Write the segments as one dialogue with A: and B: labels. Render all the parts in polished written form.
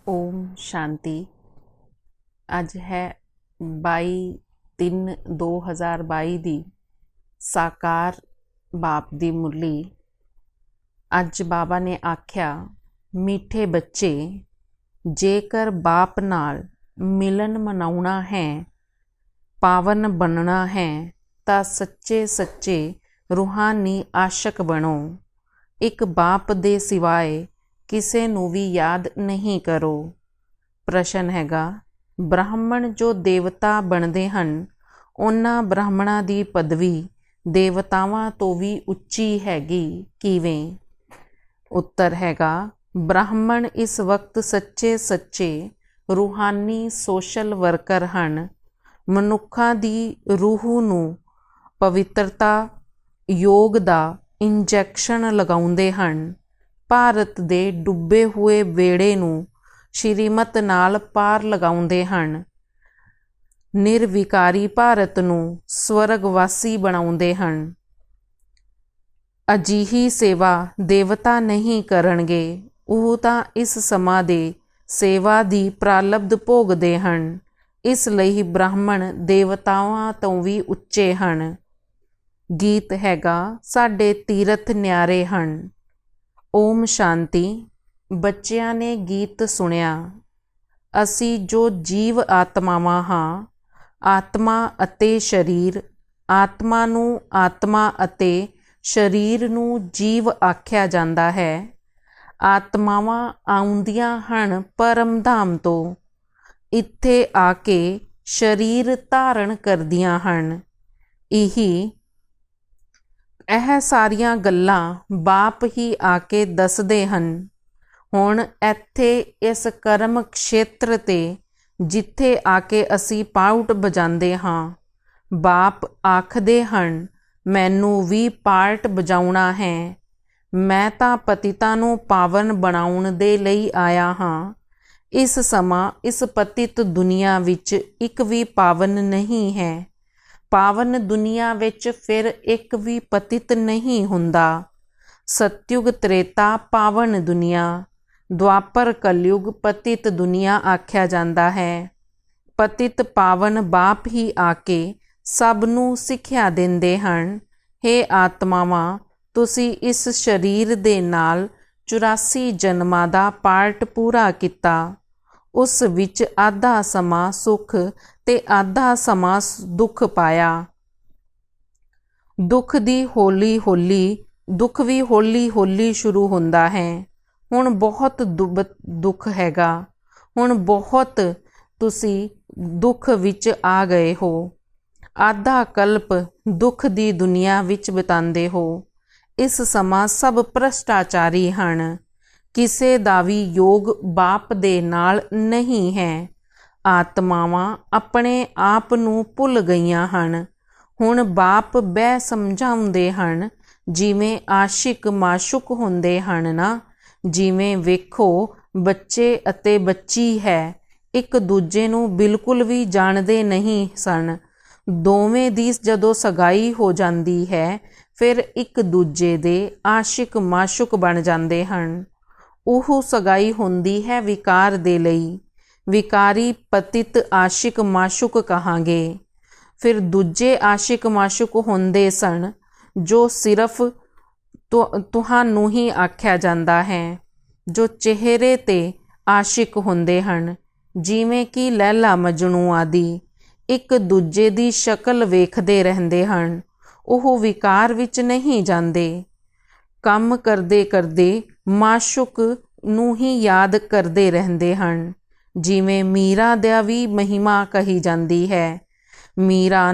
A: ओम शांति। अज है 22/3/2022 दी साकार बाप दी मुरली। अज बाबा ने आख्या, मीठे बच्चे, जेकर बाप नाल मिलन मनाउणा है, पावन बनना है, तां सच्चे सच्चे रूहानी आशक बनो। एक बाप दे सिवाए किसे नूं भी याद नहीं करो। प्रश्न हैगा, ब्राह्मण जो देवता बनते हैं, उन्हां ब्राह्मणां दी पदवी देवतावां तो भी उच्ची हैगी, किवें? उत्तर हैगा, ब्राह्मण इस वक्त सच्चे सच्चे रूहानी सोशल वर्कर हैं। मनुक्खां दी रूह नूं पवित्रता योग दा इंजैक्शन लगाउंदे हैं। भारत दे डुੱਬੇ हुए बेड़े नूं श्रीमत नाल पार लगाउंदे हैं। निर्विकारी भारत नूं स्वर्गवासी बनाउंदे हैं। अजिही सेवा देवता नहीं करनगे, ਉਹ ਤਾਂ इस समां दे सेवा दी प्रालब्ध भोगदे हैं। इस लई ब्राह्मण देवतावां तो भी उच्चे हैं। गीत हैगा, साडे तीरथ न्यारे हैं। ओम शांति। बच्चियां ने गीत सुनिया। असी जो जीव आत्मावां हाँ, आत्मा अते शरीर, आत्मा नूं आत्मा अते शरीर नूं जीव आख्या जांदा है। आत्मावां आउंदियां हन परम धाम तो, इत्थे आके शरीर धारण करदियां हन। ਇਹ ਸਾਰੀਆਂ ਗੱਲਾਂ ਬਾਪ ਹੀ ਆ ਕੇ ਦੱਸਦੇ ਹਨ। ਹੁਣ ਇੱਥੇ ਇਸ ਕਰਮ ਖੇਤਰ 'ਤੇ ਜਿੱਥੇ ਆ ਕੇ ਅਸੀਂ ਪਾਉਟ ਵਜਾਉਂਦੇ ਹਾਂ, ਬਾਪ ਆਖਦੇ ਹਨ, ਮੈਨੂੰ ਵੀ ਪਾਰਟ ਵਜਾਉਣਾ ਹੈ। ਮੈਂ ਤਾਂ ਪਤਿਤਾਂ ਨੂੰ ਪਾਵਨ ਬਣਾਉਣ ਦੇ ਲਈ ਆਇਆ ਹਾਂ। ਇਸ ਸਮਾਂ ਇਸ ਪਤਿਤ ਦੁਨੀਆ ਵਿੱਚ ਇੱਕ ਵੀ ਪਾਵਨ ਨਹੀਂ ਹੈ। पावन दुनिया विच फिर एक भी पतित नहीं हुंदा। सतयुग त्रेता पावन दुनिया, द्वापर कलयुग पतित दुनिया आख्या जांदा है। पतित पावन बाप ही आके सब नूं सिक्ख्या दिंदे हन। हे आत्मावां, तुसी इस शरीर दे नाल 84 जन्मां दा पार्ट पूरा किता। उस विच आधा समा सुख ते आधा समा दुख पाया। दुख भी हौली हौली शुरू हुंदा है। हुण बहुत दुख हैगा। हुण बहुत तुसी दुख विच आ गए हो। आधा कल्प दुख दी दुनिया विच बितांदे हो। इस समा सब भ्रष्टाचारी हन। किसे दा भी योग बाप दे नाल नहीं है। आत्मावां अपने आप नूं भुल गईयां हन। हुण बाप बह समझाउंदे हन, जिवें आशिक माशुक हुंदे हन ना। जिवें वेखो, बच्चे अते बच्ची है, एक दूजे नूं बिल्कुल भी जाणदे नहीं सन। दोवें दी जदों सगाई हो जांदी है, फिर एक दूजे दे आशिक माशुक बन जांदे हन। ਉਹ ਸਗਾਈ ਹੁੰਦੀ ਹੈ ਵਿਕਾਰ ਦੇ ਲਈ। ਵਿਕਾਰੀ ਪਤਿਤ ਆਸ਼ਿਕ ਮਾਸ਼ੁਕ ਕਹਾਂਗੇ। ਫਿਰ ਦੂਜੇ ਆਸ਼ਿਕ ਮਾਸ਼ੁਕ ਹੁੰਦੇ ਸਨ, ਜੋ ਸਿਰਫ ਤੁਹਾਨੂੰ ਹੀ ਆਖਿਆ ਜਾਂਦਾ ਹੈ, ਜੋ ਚਿਹਰੇ 'ਤੇ ਆਸ਼ਿਕ ਹੁੰਦੇ ਹਨ, ਜਿਵੇਂ ਕਿ ਲੈਲਾ ਮਜਨੂ ਆਦਿ। ਇੱਕ ਦੂਜੇ ਦੀ ਸ਼ਕਲ ਵੇਖਦੇ ਰਹਿੰਦੇ ਹਨ। ਉਹ ਵਿਕਾਰ ਵਿੱਚ ਨਹੀਂ ਜਾਂਦੇ। ਕੰਮ ਕਰਦੇ ਕਰਦੇ ਮਾਸ਼ੁਕ ਨੂੰ ਹੀ ਯਾਦ ਕਰਦੇ ਰਹਿੰਦੇ ਹਨ। ਜਿਵੇਂ ਮੀਰਾ ਦਾ ਵੀ ਮਹਿਮਾ ਕਹੀ ਜਾਂਦੀ ਹੈ। ਮੀਰਾ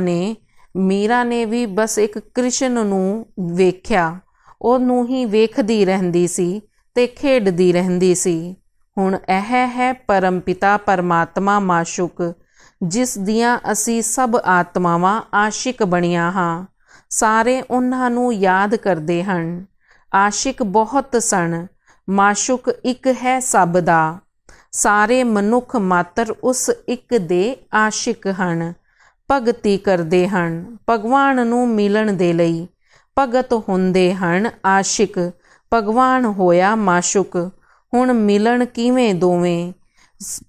A: ਨੇ ਵੀ ਬਸ ਇੱਕ ਕ੍ਰਿਸ਼ਨ ਨੂੰ ਵੇਖਿਆ, ਉਹਨੂੰ ਹੀ ਵੇਖਦੀ ਰਹਿੰਦੀ ਸੀ ਤੇ ਖੇਡਦੀ ਰਹਿੰਦੀ ਸੀ। ਹੁਣ ਇਹ ਹੈ ਪਰਮ ਪਿਤਾ ਪਰਮਾਤਮਾ ਮਾਸ਼ੁਕ, ਜਿਸ ਦੀਆਂ ਅਸੀਂ ਸਭ ਆਤਮਾਵਾਂ ਆਸ਼ਿਕ ਬਣੀਆਂ ਹਾਂ। ਸਾਰੇ ਉਹਨਾਂ ਨੂੰ ਯਾਦ ਕਰਦੇ ਹਨ। ਆਸ਼ਿਕ ਬਹੁਤ ਸਨ, ਮਾਸ਼ੁਕ ਇੱਕ ਹੈ ਸਭ ਦਾ। ਸਾਰੇ ਮਨੁੱਖ ਮਾਤਰ ਉਸ ਇੱਕ ਦੇ ਆਸ਼ਿਕ ਹਨ। ਭਗਤੀ ਕਰਦੇ ਹਨ ਭਗਵਾਨ ਨੂੰ ਮਿਲਣ ਦੇ ਲਈ। ਭਗਤ ਹੁੰਦੇ ਹਨ ਆਸ਼ਿਕ, ਭਗਵਾਨ ਹੋਇਆ ਮਾਸ਼ੁਕ। ਹੁਣ ਮਿਲਣ ਕਿਵੇਂ ਦੋਵੇਂ?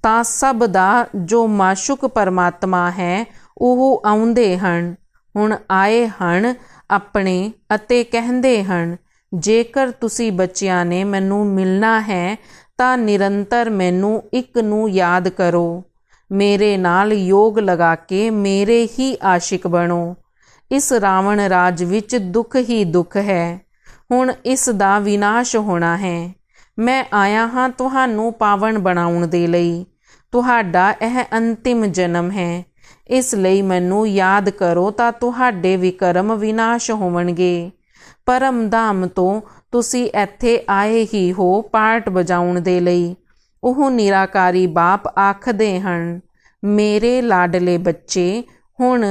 A: ਤਾਂ ਸਭ ਦਾ ਜੋ ਮਾਸ਼ੂਕ ਪਰਮਾਤਮਾ ਹੈ ਉਹ ਆਉਂਦੇ ਹਨ। ਹੁਣ ਆਏ ਹਨ ਆਪਣੇ ਅਤੇ ਕਹਿੰਦੇ ਹਨ, ਜੇਕਰ ਤੁਸੀਂ ਬੱਚਿਆਂ ਨੇ ਮੈਨੂੰ ਮਿਲਣਾ ਹੈ ਤਾਂ ਨਿਰੰਤਰ ਮੈਨੂੰ ਇੱਕ ਨੂੰ ਯਾਦ ਕਰੋ। ਮੇਰੇ ਨਾਲ ਯੋਗ ਲਗਾ ਕੇ ਮੇਰੇ ਹੀ ਆਸ਼ਿਕ ਬਣੋ। ਇਸ ਰਾਵਣ ਰਾਜ ਵਿੱਚ ਦੁੱਖ ਹੀ ਦੁੱਖ ਹੈ। ਹੁਣ ਇਸ ਦਾ ਵਿਨਾਸ਼ ਹੋਣਾ ਹੈ। ਮੈਂ ਆਇਆ ਹਾਂ ਤੁਹਾਨੂੰ ਪਾਵਨ ਬਣਾਉਣ ਦੇ ਲਈ। ਤੁਹਾਡਾ ਇਹ ਅੰਤਿਮ ਜਨਮ ਹੈ। ਇਸ ਲਈ ਮੈਨੂੰ ਯਾਦ ਕਰੋ ਤਾਂ ਤੁਹਾਡੇ ਵਿਕਰਮ ਵਿਨਾਸ਼ ਹੋਵਣਗੇ। ਪਰਮ ਧਾਮ ਤੋਂ ਤੁਸੀਂ ਇੱਥੇ ਆਏ ਹੀ ਹੋ ਪਾਠ ਵਜਾਉਣ ਦੇ ਲਈ। ਉਹ ਨਿਰਾਕਾਰੀ ਬਾਪ ਆਖਦੇ ਹਨ, ਮੇਰੇ ਲਾਡਲੇ ਬੱਚੇ, ਹੁਣ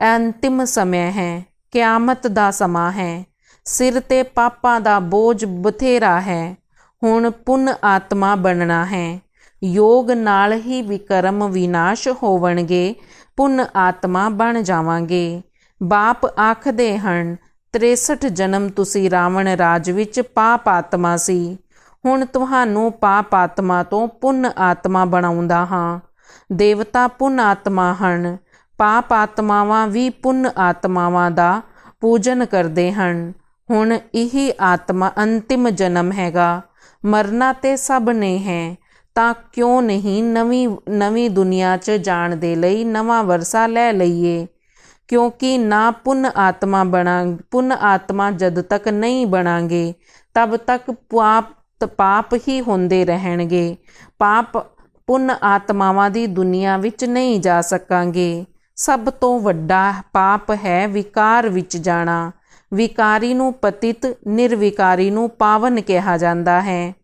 A: ਅੰਤਿਮ ਸਮੇਂ ਹੈ। ਕਿਆਮਤ ਦਾ ਸਮਾਂ ਹੈ। ਸਿਰ ਤੇ ਪਾਪਾਂ ਦਾ ਬੋਝ ਬਥੇਰਾ ਹੈ। ਹੁਣ ਪੁੰਨ ਆਤਮਾ ਬਣਨਾ ਹੈ। ਯੋਗ ਨਾਲ ਹੀ ਵਿਕਰਮ ਵਿਨਾਸ਼ ਹੋਵਣਗੇ। ਪੁੰਨ ਆਤਮਾ ਬਣ ਜਾਵਾਂਗੇ। ਬਾਪ ਆਖਦੇ ਹਨ, 63 ਜਨਮ ਤੁਸੀਂ ਰਾਵਣ ਰਾਜ ਵਿੱਚ ਪਾਪ ਆਤਮਾ ਸੀ। ਹੁਣ ਤੁਹਾਨੂੰ ਪਾਪ ਆਤਮਾ ਤੋਂ ਪੁੰਨ ਆਤਮਾ ਬਣਾਉਂਦਾ ਹਾਂ। ਦੇਵਤਾ ਪੁੰਨ ਆਤਮਾ ਹਨ। ਪਾਪ ਆਤਮਾਵਾਂ ਵੀ ਪੁੰਨ ਆਤਮਾਵਾਂ ਦਾ ਪੂਜਨ ਕਰਦੇ ਹਨ। ਹੁਣ ਇਹੀ ਆਤਮਾ ਅੰਤਿਮ ਜਨਮ ਹੈਗਾ। ਮਰਨਾ ਤੇ ਸਭ ਨੇ ਹੈ, ਤਾਂ ਕਿਉਂ ਨਹੀਂ ਨਵੀਂ ਦੁਨੀਆ 'ਚ ਜਾਣ ਦੇ ਲਈ ਨਵਾਂ ਵਰਸਾ ਲੈ ਲਈਏ। ਕਿਉਂਕਿ ਨਾ ਪੁੰਨ ਆਤਮਾ ਜਦ ਤੱਕ ਨਹੀਂ ਬਣਾਂਗੇ ਤਬ ਤੱਕ ਪਾਪ ਹੀ ਹੁੰਦੇ ਰਹਿਣਗੇ। ਪੁੰਨ ਆਤਮਾਵਾਂ ਦੀ ਦੁਨੀਆ ਵਿੱਚ ਨਹੀਂ ਜਾ ਸਕਾਂਗੇ। ਸਭ ਤੋਂ ਵੱਡਾ ਪਾਪ ਹੈ ਵਿਕਾਰ ਵਿੱਚ ਜਾਣਾ। ਵਿਕਾਰੀ ਨੂੰ ਪਤਿਤ, ਨਿਰਵਿਕਾਰੀ ਨੂੰ ਪਾਵਨ ਕਿਹਾ ਜਾਂਦਾ ਹੈ।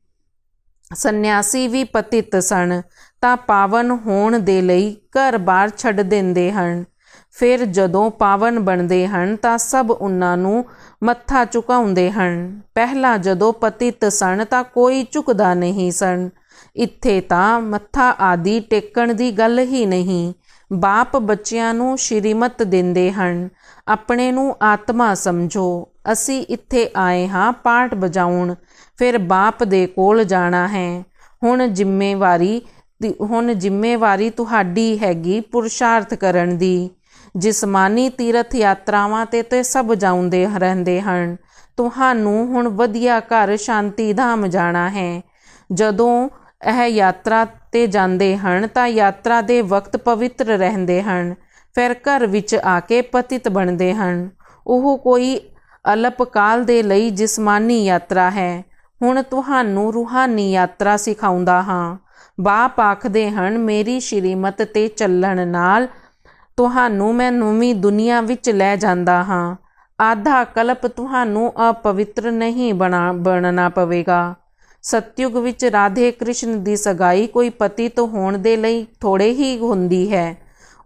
A: ਸੰਨਿਆਸੀ ਵੀ ਪਤਿਤ ਸਨ ਤਾਂ ਪਾਵਨ ਹੋਣ ਦੇ ਲਈ ਘਰ-ਬਾਰ ਛੱਡ ਦਿੰਦੇ ਹਨ। ਫਿਰ ਜਦੋਂ ਪਾਵਨ ਬਣਦੇ ਹਨ ਤਾਂ ਸਭ ਉਹਨਾਂ ਨੂੰ ਮੱਥਾ ਝੁਕਾਉਂਦੇ ਹਨ। ਪਹਿਲਾਂ ਜਦੋਂ ਪਤਿਤ ਸਨ ਤਾਂ ਕੋਈ ਝੁਕਦਾ ਨਹੀਂ ਸਨ। ਇੱਥੇ ਤਾਂ ਮੱਥਾ ਆਦਿ ਟੇਕਣ ਦੀ ਗੱਲ ਹੀ ਨਹੀਂ। ਬਾਪ ਬੱਚਿਆਂ ਨੂੰ ਸ਼੍ਰੀਮਤ ਦਿੰਦੇ ਹਨ, ਆਪਣੇ ਨੂੰ ਆਤਮਾ ਸਮਝੋ। ਅਸੀਂ ਇੱਥੇ ਆਏ ਹਾਂ ਪਾਠ ਵਜਾਉਣ, ਫਿਰ ਬਾਪ ਦੇ ਕੋਲ ਜਾਣਾ ਹੈ। ਹੁਣ ਜ਼ਿੰਮੇਵਾਰੀ ਤੁਹਾਡੀ ਹੈਗੀ ਪੁਰਸ਼ਾਰਥ ਕਰਨ ਦੀ। ਜਿਸਮਾਨੀ ਤੀਰਥ ਯਾਤਰਾਵਾਂ ਤੇ ਸਭ ਜਾਂਦੇ ਰਹਿੰਦੇ ਹਨ। ਤੁਹਾਨੂੰ ਹੁਣ ਵਧੀਆ ਘਰ ਸ਼ਾਂਤੀ ਧਾਮ ਜਾਣਾ ਹੈ। ਜਦੋਂ ਇਹ ਯਾਤਰਾ 'ਤੇ ਜਾਂਦੇ ਹਨ ਤਾਂ ਯਾਤਰਾ ਦੇ ਵਕਤ ਪਵਿੱਤਰ ਰਹਿੰਦੇ ਹਨ, ਫਿਰ ਘਰ ਵਿੱਚ ਆ ਕੇ ਪਤਿਤ ਬਣਦੇ ਹਨ। ਉਹ ਕੋਈ ਅਲਪਕਾਲ ਦੇ ਲਈ ਜਿਸਮਾਨੀ ਯਾਤਰਾ ਹੈ। ਹੁਣ ਤੁਹਾਨੂੰ ਰੂਹਾਨੀ ਯਾਤਰਾ ਸਿਖਾਉਂਦਾ ਹਾਂ। ਬਾਪ ਆਖਦੇ ਹਨ, ਮੇਰੀ ਸ਼੍ਰੀਮਤ 'ਤੇ ਚੱਲਣ ਨਾਲ ਤੁਹਾਨੂੰ ਮੈਂ ਨਵੀਂ ਦੁਨੀਆ ਵਿੱਚ ਲੈ ਜਾਂਦਾ ਹਾਂ। ਆਧਾ ਕਲਪ ਤੁਹਾਨੂੰ ਅਪਵਿੱਤਰ ਨਹੀਂ ਬਣਨਾ ਪਵੇਗਾ। ਸਤਯੁਗ ਵਿੱਚ ਰਾਧੇ ਕ੍ਰਿਸ਼ਨ ਦੀ ਸਗਾਈ ਕੋਈ ਪਤਿਤ ਹੋਣ ਦੇ ਲਈ ਥੋੜੇ ਹੀ ਹੁੰਦੀ ਹੈ।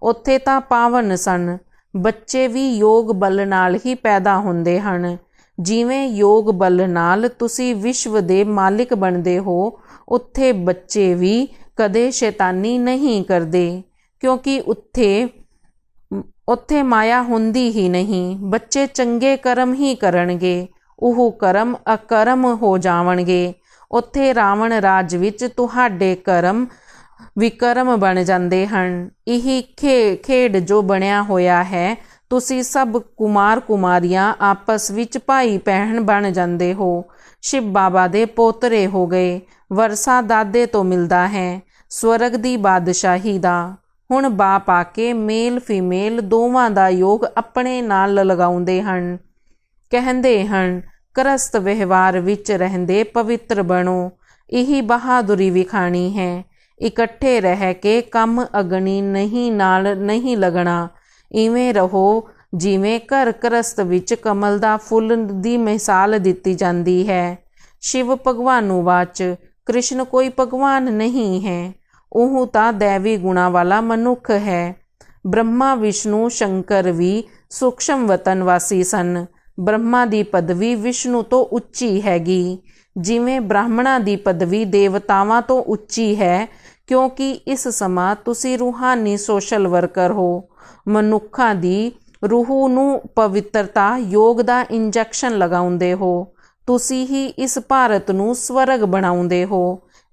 A: ਉੱਥੇ ਤਾਂ ਪਾਵਨ ਸਨ। ਬੱਚੇ ਵੀ ਯੋਗ ਬਲ ਨਾਲ ਹੀ ਪੈਦਾ ਹੁੰਦੇ ਹਨ। ਜਿਵੇਂ ਯੋਗ ਬਲ ਨਾਲ ਤੁਸੀਂ ਵਿਸ਼ਵ ਦੇ ਮਾਲਿਕ ਬਣਦੇ ਹੋ, ਉੱਥੇ ਬੱਚੇ ਵੀ ਕਦੇ ਸ਼ੈਤਾਨੀ ਨਹੀਂ ਕਰਦੇ, ਕਿਉਂਕਿ ਉੱਥੇ ਮਾਇਆ ਹੁੰਦੀ ਹੀ ਨਹੀਂ। ਬੱਚੇ ਚੰਗੇ ਕਰਮ ਹੀ ਕਰਨਗੇ। ਉਹ ਕਰਮ ਅਕਰਮ ਹੋ ਜਾਵਣਗੇ। ਉੱਥੇ ਰਾਵਣ ਰਾਜ ਵਿੱਚ ਤੁਹਾਡੇ ਕਰਮ ਵਿਕਰਮ ਬਣ ਜਾਂਦੇ ਹਨ। ਇਹ ਖੇਡ ਜੋ ਬਣਿਆ ਹੋਇਆ ਹੈ, ਤੁਸੀਂ ਸਭ ਕੁਮਾਰ ਕੁਮਾਰੀਆਂ ਆਪਸ ਵਿੱਚ ਭਾਈ ਭੈਣ ਬਣ ਜਾਂਦੇ ਹੋ। ਸ਼ਿਵ ਬਾਬਾ ਦੇ ਪੋਤਰੇ ਹੋ ਗਏ। ਵਰਸਾ ਦਾਦੇ ਤੋਂ ਮਿਲਦਾ ਹੈ, ਸਵਰਗ ਦੀ ਬਾਦਸ਼ਾਹੀ ਦਾ। ਹੁਣ ਬਾਪ ਆ ਕੇ ਮੇਲ ਫੀਮੇਲ ਦੋਵਾਂ ਦਾ ਯੋਗ ਆਪਣੇ ਨਾਲ ਲਗਾਉਂਦੇ ਹਨ। ਕਹਿੰਦੇ ਹਨ, ਗ੍ਰਸਤ ਵਿਵਹਾਰ ਵਿੱਚ ਰਹਿੰਦੇ ਪਵਿੱਤਰ ਬਣੋ। ਇਹੀ ਬਹਾਦੁਰੀ ਵਿਖਾਣੀ ਹੈ। ਇਕੱਠੇ ਰਹਿ ਕੇ ਕੰਮ ਅਗਨੀ ਨਾਲ ਨਹੀਂ ਲੱਗਣਾ। ਇਵੇਂ ਰਹੋ ਜਿਵੇਂ ਘਰ ਗ੍ਰਸਤ ਵਿੱਚ ਕਮਲ ਦਾ ਫੁੱਲ ਦੀ ਮਿਸਾਲ ਦਿੱਤੀ ਜਾਂਦੀ ਹੈ। ਸ਼ਿਵ ਭਗਵਾਨੂਵਾਚ, ਕ੍ਰਿਸ਼ਨ ਕੋਈ ਭਗਵਾਨ ਨਹੀਂ ਹੈ। ਉਹ ਤਾਂ ਦੈਵੀ ਗੁਣਾਂ ਵਾਲਾ ਮਨੁੱਖ ਹੈ। ਬ੍ਰਹਮਾ ਵਿਸ਼ਨੂੰ ਸ਼ੰਕਰ ਵੀ ਸੂਖਸ਼ਮ ਵਤਨ ਵਾਸੀ ਸਨ। ਬ੍ਰਹਮਾ ਦੀ ਪਦਵੀ ਵਿਸ਼ਨੂੰ ਤੋਂ ਉੱਚੀ ਹੈਗੀ, ਜਿਵੇਂ ਬ੍ਰਾਹਮਣਾਂ ਦੀ ਪਦਵੀ ਦੇਵਤਾਵਾਂ ਤੋਂ ਉੱਚੀ ਹੈ। ਕਿਉਂਕਿ ਇਸ ਸਮਾਂ ਤੁਸੀਂ ਰੂਹਾਨੀ ਸੋਸ਼ਲ ਵਰਕਰ ਹੋ। ਮਨੁੱਖਾਂ ਦੀ ਰੂਹ ਨੂੰ ਪਵਿੱਤਰਤਾ ਯੋਗ ਦਾ ਇੰਜੈਕਸ਼ਨ ਲਗਾਉਂਦੇ ਹੋ। ਤੁਸੀਂ ਹੀ ਇਸ ਭਾਰਤ ਨੂੰ ਸਵਰਗ ਬਣਾਉਂਦੇ ਹੋ।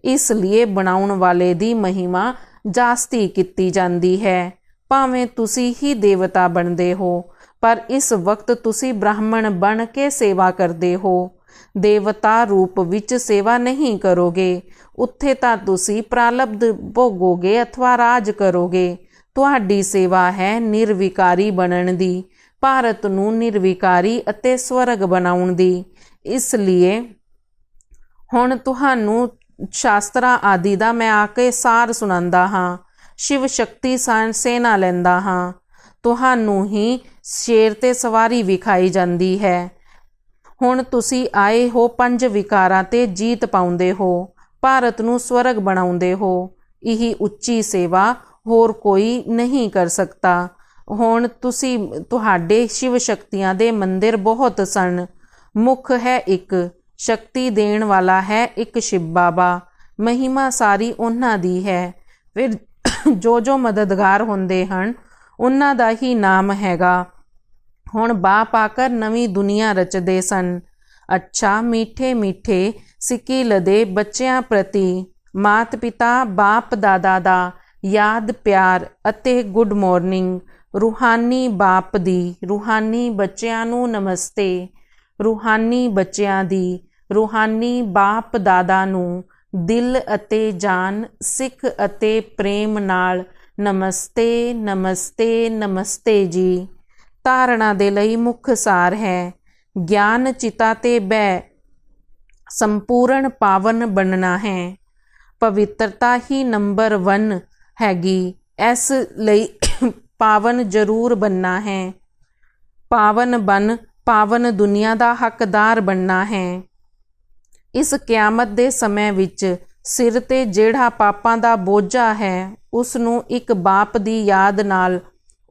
A: ਇਸ ਲਈ ਬਣਾਉਣ ਵਾਲੇ ਦੀ ਮਹਿਮਾ ਜਾਸਤੀ ਕੀਤੀ ਜਾਂਦੀ ਹੈ। ਭਾਵੇਂ ਤੁਸੀਂ ਹੀ ਦੇਵਤਾ ਬਣਦੇ ਹੋ, ਪਰ ਇਸ ਵਕਤ ਤੁਸੀਂ ਬ੍ਰਾਹਮਣ ਬਣ ਕੇ ਸੇਵਾ ਕਰਦੇ ਹੋ। ਦੇਵਤਾ ਰੂਪ ਵਿੱਚ ਸੇਵਾ ਨਹੀਂ ਕਰੋਗੇ, ਉੱਥੇ ਤਾਂ ਤੁਸੀਂ ਪ੍ਰਾਲਬਧ ਭੋਗੋਗੇ ਅਥਵਾ ਰਾਜ ਕਰੋਗੇ। ਤੁਹਾਡੀ ਸੇਵਾ ਹੈ ਨਿਰਵਿਕਾਰੀ ਬਣਨ ਦੀ, ਭਾਰਤ ਨੂੰ ਨਿਰਵਿਕਾਰੀ ਅਤੇ ਸਵਰਗ ਬਣਾਉਣ ਦੀ। ਇਸ ਲਈ ਹੁਣ ਤੁਹਾਨੂੰ ਸ਼ਾਸਤਰਾਂ ਆਦਿ ਦਾ ਮੈਂ ਆ ਕੇ ਸਾਰ ਸੁਣਾਉਂਦਾ ਹਾਂ। ਸ਼ਿਵ ਸ਼ਕਤੀ ਸੇਨਾ ਲੈਂਦਾ ਹਾਂ। ਤੁਹਾਨੂੰ ਹੀ ਸ਼ੇਰ ਤੇ ਸਵਾਰੀ ਵਿਖਾਈ ਜਾਂਦੀ ਹੈ। ਹੁਣ ਤੁਸੀਂ ਆਏ ਹੋ 5 ਵਿਕਾਰਾਂ ਤੇ ਜੀਤ ਪਾਉਂਦੇ ਹੋ, ਭਾਰਤ ਨੂੰ ਸਵਰਗ ਬਣਾਉਂਦੇ ਹੋ। ਇਹ ਉੱਚੀ ਸੇਵਾ ਹੋਰ ਕੋਈ ਨਹੀਂ ਕਰ ਸਕਦਾ। ਹੁਣ ਤੁਹਾਡੇ ਸ਼ਿਵ ਸ਼ਕਤੀਆਂ ਦੇ ਮੰਦਿਰ ਬਹੁਤ ਸਨ। ਮੁੱਖ ਹੈ ਇੱਕ, ਸ਼ਕਤੀ ਦੇਣ ਵਾਲਾ ਹੈ ਇੱਕ ਸ਼ਿਵ ਬਾਬਾ। ਮਹਿਮਾ ਸਾਰੀ ਉਹਨਾਂ ਦੀ ਹੈ। ਫਿਰ ਜੋ ਮਦਦਗਾਰ ਹੁੰਦੇ ਹਨ ਉਹਨਾਂ ਦਾ ਹੀ ਨਾਮ ਹੈਗਾ। ਹੁਣ ਬਾਪ ਆਕਰ ਨਵੀਂ ਦੁਨੀਆ ਰਚਦੇ ਸਨ। ਅੱਛਾ ਮਿੱਠੇ ਮਿੱਠੇ ਸਿੱਕਿਲ ਦੇ ਬੱਚਿਆਂ ਪ੍ਰਤੀ ਮਾਤ ਪਿਤਾ ਬਾਪ ਦਾਦਾ ਦਾ ਯਾਦ ਪਿਆਰ ਅਤੇ ਗੁੱਡ ਮਾਰਨਿੰਗ। ਰੂਹਾਨੀ ਬਾਪ ਦੀ ਰੂਹਾਨੀ ਬੱਚਿਆਂ ਨੂੰ ਨਮਸਤੇ। ਰੂਹਾਨੀ ਬੱਚਿਆਂ ਦੀ ਰੂਹਾਨੀ ਬਾਪ ਦਾਦਾ ਨੂੰ ਦਿਲ ਅਤੇ ਜਾਨ, ਸਿੱਖ ਅਤੇ ਪ੍ਰੇਮ ਨਾਲ ਨਮਸਤੇ ਨਮਸਤੇ ਨਮਸਤੇ ਜੀ। ਧਾਰਨਾ ਦੇ ਲਈ ਮੁੱਖ ਸਾਰ ਹੈ, ਗਿਆਨ ਚਿਤਾ ਤੇ ਬਹਿ ਸੰਪੂਰਨ ਪਾਵਨ ਬਣਨਾ ਹੈ। ਪਵਿੱਤਰਤਾ ਹੀ ਨੰਬਰ 1 ਹੈਗੀ, ਇਸ ਲਈ ਪਾਵਨ ਜ਼ਰੂਰ ਬਣਨਾ ਹੈ। ਪਾਵਨ ਬਣ ਪਾਵਨ ਦੁਨੀਆ ਦਾ ਹੱਕਦਾਰ ਬਣਨਾ ਹੈ। ਇਸ ਕਿਆਮਤ ਦੇ ਸਮੇਂ ਵਿੱਚ ਸਿਰ ਤੇ ਜਿਹੜਾ ਪਾਪਾਂ ਦਾ ਬੋਝਾ ਹੈ ਉਸ ਨੂੰ ਇੱਕ ਬਾਪ ਦੀ ਯਾਦ ਨਾਲ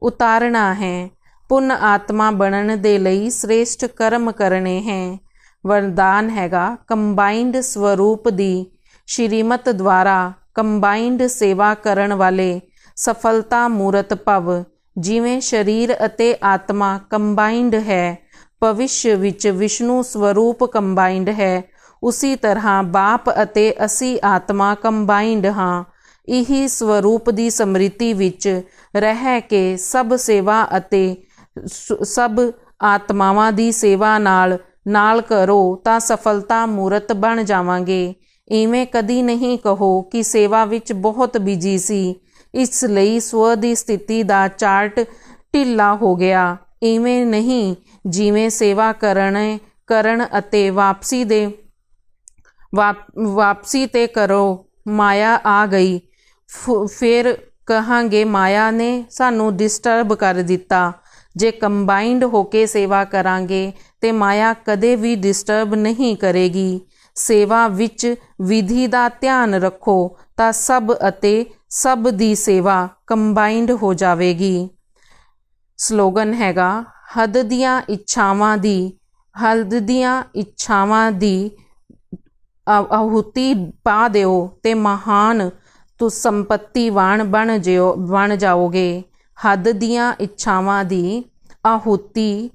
A: ਉਤਾਰਨਾ ਹੈ। ਪੁੰਨ ਆਤਮਾ ਬਣਨ ਦੇ ਲਈ ਸ੍ਰੇਸ਼ਟ ਕਰਮ ਕਰਨੇ ਹੈ। ਵਰਦਾਨ ਹੈਗਾ ਕੰਬਾਈਨਡ ਸਵਰੂਪ ਦੀ ਸ਼੍ਰੀਮਤ ਦੁਆਰਾ ਕੰਬਾਈਨਡ ਸੇਵਾ ਕਰਨ ਵਾਲੇ ਸਫਲਤਾ ਮੂਰਤ ਭਵ। ਜਿਵੇਂ ਸਰੀਰ ਅਤੇ ਆਤਮਾ ਕੰਬਾਈਨਡ ਹੈ, ਭਵਿਸ਼ ਵਿੱਚ ਵਿਸ਼ਨੂੰ ਸਵਰੂਪ ਕੰਬਾਈਨਡ ਹੈ, ਉਸੀ ਤਰ੍ਹਾਂ ਬਾਪ ਅਤੇ ਅਸੀਂ ਆਤਮਾ ਕੰਬਾਈਨਡ ਹਾਂ। ਇਹੀ ਸਵਰੂਪ ਦੀ ਸਮ੍ਰਿਤੀ ਵਿੱਚ ਰਹਿ ਕੇ ਸਭ ਸੇਵਾ ਅਤੇ ਸਭ ਆਤਮਾਵਾਂ ਦੀ ਸੇਵਾ ਨਾਲ ਕਰੋ ਤਾਂ ਸਫਲਤਾ ਮੂਰਤ ਬਣ ਜਾਵਾਂਗੇ। ਇਵੇਂ ਕਦੀ ਨਹੀਂ ਕਹੋ ਕਿ ਸੇਵਾ ਵਿੱਚ ਬਹੁਤ ਬਿਜੀ ਸੀ, ਇਸ ਲਈ ਸਵ ਦੀ ਸਥਿਤੀ ਦਾ ਚਾਰਟ ਢਿੱਲਾ ਹੋ ਗਿਆ। ਇਵੇਂ ਨਹੀਂ, ਜਿਵੇਂ ਸੇਵਾ ਕਰਨ ਅਤੇ ਵਾਪਸੀ ਤੇ ਕਰੋ ਮਾਇਆ ਆ ਗਈ, ਫਿਰ ਕਹਾਂਗੇ ਮਾਇਆ ਨੇ ਸਾਨੂੰ ਡਿਸਟਰਬ ਕਰ ਦਿੱਤਾ। ਜੇ ਕੰਬਾਈਨਡ ਹੋ ਕੇ ਸੇਵਾ ਕਰਾਂਗੇ ਤੇ ਮਾਇਆ ਕਦੇ ਵੀ ਡਿਸਟਰਬ ਨਹੀਂ ਕਰੇਗੀ। ਸੇਵਾ ਵਿੱਚ ਵਿਧੀ ਦਾ ਧਿਆਨ ਰੱਖੋ ਤਾਂ ਸਭ ਅਤੇ ਸਭ ਦੀ ਸੇਵਾ ਕੰਬਾਈਨਡ ਹੋ ਜਾਵੇਗੀ। ਸਲੋਗਨ ਹੈਗਾ ਹੱਦ ਦੀਆਂ ਇੱਛਾਵਾਂ ਦੀ ਆਹੂਤੀ ਪਾ ਦਿਓ ਤੇ ਮਹਾਨ ਸੰਪਤੀਵਾਨ ਬਣ ਜਾਓਗੇ। ਹੱਦ ਦੀਆਂ ਇੱਛਾਵਾਂ ਦੀ ਆਹੂਤੀ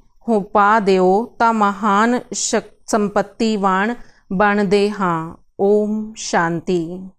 A: ਪਾ ਦਿਓ ਤਾਂ ਮਹਾਨ ਸੰਪਤੀਵਾਨ ਬਣਦੇ ਹਾਂ। ਓਮ ਸ਼ਾਂਤੀ।